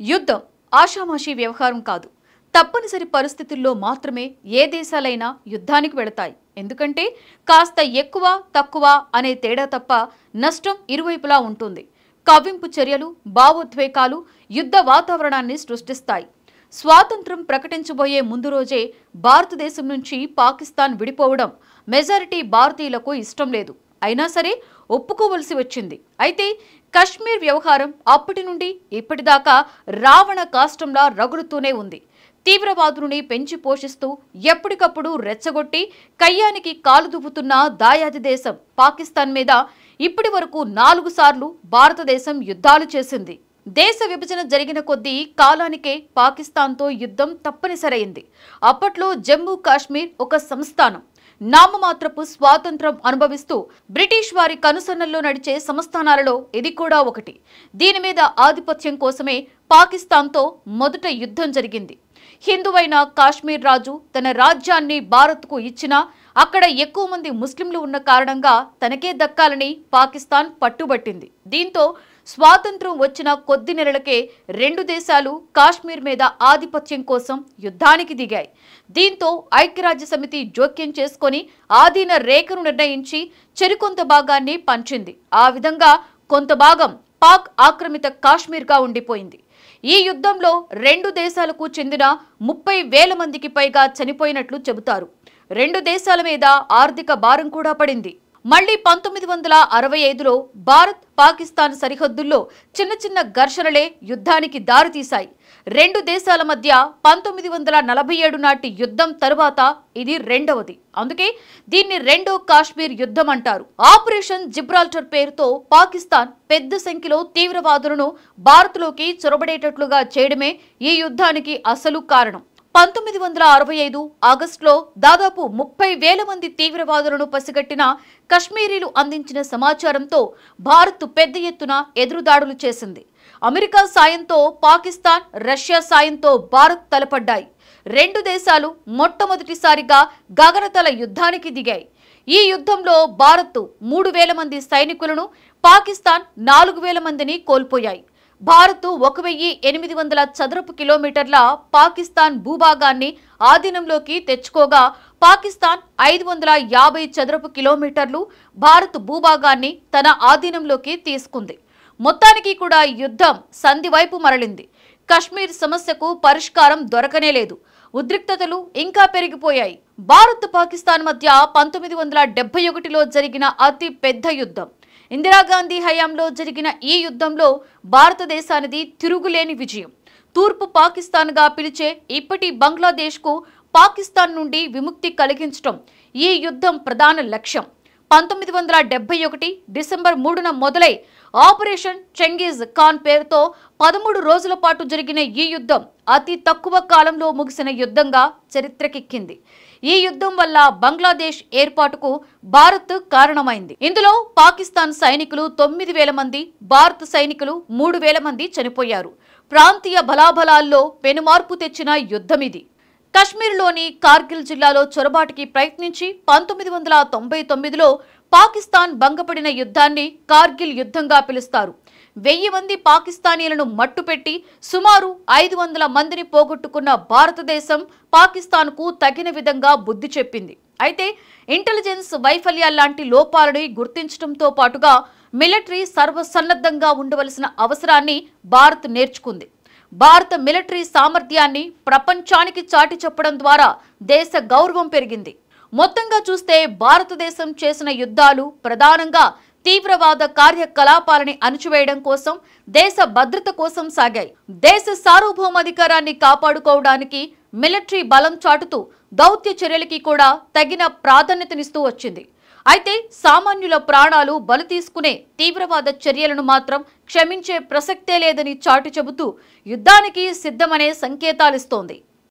యుద్ధం ఆషామాషీ వ్యవహారం కాదు. తప్పనిసరి పరిస్థితుల్లో మాత్రమే ఏ దేశాలైనా యుద్ధానికి వెళతాయి. ఎందుకంటే కాస్త ఎక్కువ తక్కువ అనే తేడా తప్ప నష్టం ఇరువైపులా ఉంటుంది. కవ్వింపు చర్యలు, భావోద్వేగాలు యుద్ధ వాతావరణాన్ని సృష్టిస్తాయి. స్వాతంత్ర్యం ప్రకటించబోయే ముందు రోజే భారతదేశం నుంచి పాకిస్తాన్ విడిపోవడం మెజారిటీ భారతీయులకు ఇష్టం లేదు. అయినా సరే ఒప్పుకోవలసి వచ్చింది. అయితే కశ్మీర్ వ్యవహారం అప్పటి నుండి ఇప్పటిదాకా రావణ కాష్టంలా రగులుతూనే ఉంది. తీవ్రవాదులని పెంచి పోషిస్తూ ఎప్పటికప్పుడు రెచ్చగొట్టి కయ్యానికి కాలు దువ్వుతున్న దాయాది దేశం పాకిస్తాన్ మీద ఇప్పటి వరకు 4 సార్లు భారతదేశం యుద్ధాలు చేసింది. దేశ విభజన జరిగిన కొద్దీ కాలానికే పాకిస్తాన్తో యుద్ధం తప్పనిసరైంది. అప్పట్లో జమ్మూ కాశ్మీర్ ఒక సంస్థానం. నామమాత్రపు స్వాతంత్రం అనుభవిస్తూ బ్రిటిష్ వారి కనుసన్నల్లో నడిచే సంస్థానాలలో ఇది కూడా ఒకటి. దీని మీద ఆధిపత్యం కోసమే పాకిస్తాన్తో మొదట యుద్ధం జరిగింది. హిందువైన కాశ్మీర్ రాజు తన రాజ్యాన్ని భారత్కు ఇచ్చినా అక్కడ ఎక్కువ మంది ముస్లింలు ఉన్న కారణంగా తనకే దక్కాలని పాకిస్తాన్ పట్టుబట్టింది. దీంతో స్వాతంత్ర్యం వచ్చిన కొద్ది నెలలకే 2 దేశాలు కాశ్మీర్ మీద ఆధిపత్యం కోసం యుద్ధానికి దిగాయి. దీంతో ఐక్యరాజ్య సమితి జోక్యం చేసుకొని ఆధీన రేఖను నిర్ణయించి చెరికొంత భాగాన్ని పంచింది. ఆ విధంగా కొంత భాగం పాక్ ఆక్రమిత కాశ్మీర్గా ఉండిపోయింది. ఈ యుద్ధంలో 2 దేశాలకు చెందిన 30,000 మందికి పైగా చనిపోయినట్లు చెబుతారు. 2 దేశాల మీద ఆర్థిక భారం కూడా పడింది. మళ్లీ 1965లో భారత్ పాకిస్తాన్ సరిహద్దుల్లో చిన్న చిన్న ఘర్షణలే యుద్ధానికి దారితీశాయి. 2 దేశాల మధ్య 1947 నాటి యుద్ధం తరువాత ఇది రెండవది. అందుకే దీన్ని రెండో కాశ్మీర్ యుద్ధం అంటారు. ఆపరేషన్ జిబ్రాల్టర్ పేరుతో పాకిస్తాన్ పెద్ద సంఖ్యలో తీవ్రవాదులను భారత్లోకి చొరబడేటట్లుగా చేయడమే ఈ యుద్ధానికి అసలు కారణం. 1965 ఆగస్టులో దాదాపు 30,000 మంది తీవ్రవాదులను పసిగట్టిన కశ్మీరీలు అందించిన సమాచారంతో భారత్ పెద్ద ఎత్తున ఎదురుదాడులు చేసింది. అమెరికా సాయంతో పాకిస్తాన్, రష్యా సాయంతో భారత్ తలపడ్డాయి. 2 దేశాలు మొట్టమొదటిసారిగా గగనతల యుద్ధానికి దిగాయి. ఈ యుద్ధంలో భారత్ 3,000 మంది సైనికులను, పాకిస్తాన్ 4,000 మందిని కోల్పోయాయి. భారత్ 1,800 చదరపు కిలోమీటర్ల పాకిస్తాన్ భూభాగాన్ని ఆధీనంలోకి తెచ్చుకోగా పాకిస్తాన్ 550 చదరపు కిలోమీటర్లు భారత్ భూభాగాన్ని తన ఆధీనంలోకి తీసుకుంది. మొత్తానికి కూడా యుద్ధం సంధి వైపు మరలింది. కశ్మీర్ సమస్యకు పరిష్కారం దొరకనే లేదు. ఉద్రిక్తతలు ఇంకా పెరిగిపోయాయి. భారత్ పాకిస్తాన్ మధ్య 1971లో జరిగిన అతి పెద్ద యుద్ధం. ఇందిరాగాంధీ హయాంలో జరిగిన ఈ యుద్ధంలో భారతదేశానిది తిరుగులేని విజయం. తూర్పు పాకిస్తాన్గా పిలిచే ఇప్పటి బంగ్లాదేశ్కు పాకిస్తాన్ నుండి విముక్తి కలిగించడం ఈ యుద్ధం ప్రధాన లక్ష్యం. 1971 డిసెంబర్ 3న మొదలై ఆపరేషన్ చెంగీజ్ ఖాన్ పేరుతో 13 రోజుల పాటు జరిగిన ఈ యుద్ధం అతి తక్కువ కాలంలో ముగిసిన యుద్ధంగా చరిత్రకెక్కింది. ఈ యుద్ధం వల్ల బంగ్లాదేశ్ ఏర్పాటుకు భారత్ కారణమైంది. ఇందులో పాకిస్తాన్ సైనికులు 9,000 మంది, భారత సైనికులు 3,000 మంది చనిపోయారు. ప్రాంతీయ బలాబలాల్లో పెనుమార్పు తెచ్చిన యుద్ధమిది. కశ్మీర్లోని కార్గిల్ జిల్లాలో చొరబాటుకి ప్రయత్నించి 1999లో పాకిస్తాన్ భంగపడిన యుద్ధాన్ని కార్గిల్ యుద్ధంగా పిలుస్తారు. 1000 మంది పాకిస్తానీలను మట్టుపెట్టి సుమారు 500 మందిని పోగొట్టుకున్న భారతదేశం పాకిస్తాన్కు తగిన విధంగా బుద్ధి చెప్పింది. అయితే ఇంటెలిజెన్స్ వైఫల్యాల్లాంటి లోపాలని గుర్తించడంతో పాటుగా మిలిటరీ సర్వసన్నద్ధంగా ఉండవలసిన అవసరాన్ని భారత్ నేర్చుకుంది. భారత మిలిటరీ సామర్థ్యాన్ని ప్రపంచానికి చాటి చెప్పడం ద్వారా దేశ గౌరవం పెరిగింది. మొత్తంగా చూస్తే భారతదేశం చేసిన యుద్ధాలు ప్రధానంగా తీవ్రవాద కార్యకలాపాలని అణచివేయడం కోసం, దేశ భద్రత కోసం సాగాయి. దేశ సార్వభౌమాధికారాన్ని కాపాడుకోవడానికి మిలిటరీ బలం చాటుతూ దౌత్య చర్యలకి కూడా తగిన ప్రాధాన్యతనిస్తూ వచ్చింది. అయితే సామాన్యుల ప్రాణాలు బలి తీసుకునే తీవ్రవాద చర్యలను మాత్రం క్షమించే ప్రసక్తే లేదని చాటి చెబుతూ యుద్ధానికి సిద్ధమనే సంకేతాలిస్తోంది.